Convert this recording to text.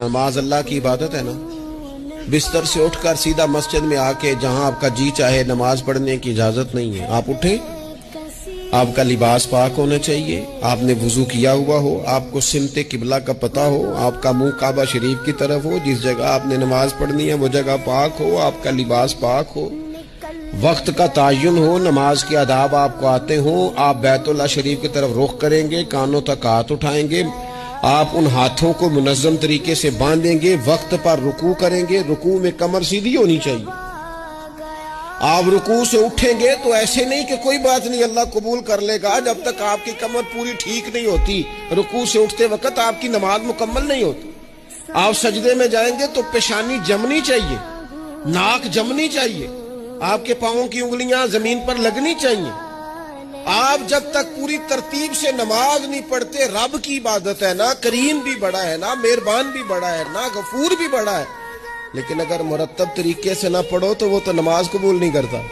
नमाज अल्लाह की इबादत है ना। बिस्तर से उठकर सीधा मस्जिद में आके जहां आपका जी चाहे नमाज पढ़ने की इजाजत नहीं है। आप उठे, आपका लिबास पाक होना चाहिए, आपने वुजू किया हुआ हो, आपको सिमते किबला का पता हो, आपका मुंह काबा शरीफ की तरफ हो, जिस जगह आपने नमाज पढ़नी है वो जगह पाक हो, आपका लिबास पाक हो, वक्त का तयन हो, नमाज के आदाब आपको आते हो, आप बैतुल्लाह शरीफ की तरफ रुख करेंगे, कानों तक हाथ उठाएंगे, आप उन हाथों को मुनज़्ज़म तरीके से बांधेंगे, वक्त पर रुकू करेंगे, रुकू में कमर सीधी होनी चाहिए। आप रुकू से उठेंगे तो ऐसे नहीं कि कोई बात नहीं अल्लाह कबूल कर लेगा, जब तक आपकी कमर पूरी ठीक नहीं होती, रुकू से उठते वक्त आपकी नमाज मुकम्मल नहीं होती। आप सजदे में जाएंगे तो पेशानी जमनी चाहिए, नाक जमनी चाहिए, आपके पांवों की उंगलियां जमीन पर लगनी चाहिए। आप जब तक पूरी तरतीब से नमाज नहीं पढ़ते, रब की इबादत है ना, करीम भी बड़ा है ना, मेहरबान भी बड़ा है ना, गफूर भी बड़ा है, लेकिन अगर मुरत्तब तरीके से ना पढ़ो तो वो तो नमाज कबूल नहीं करता।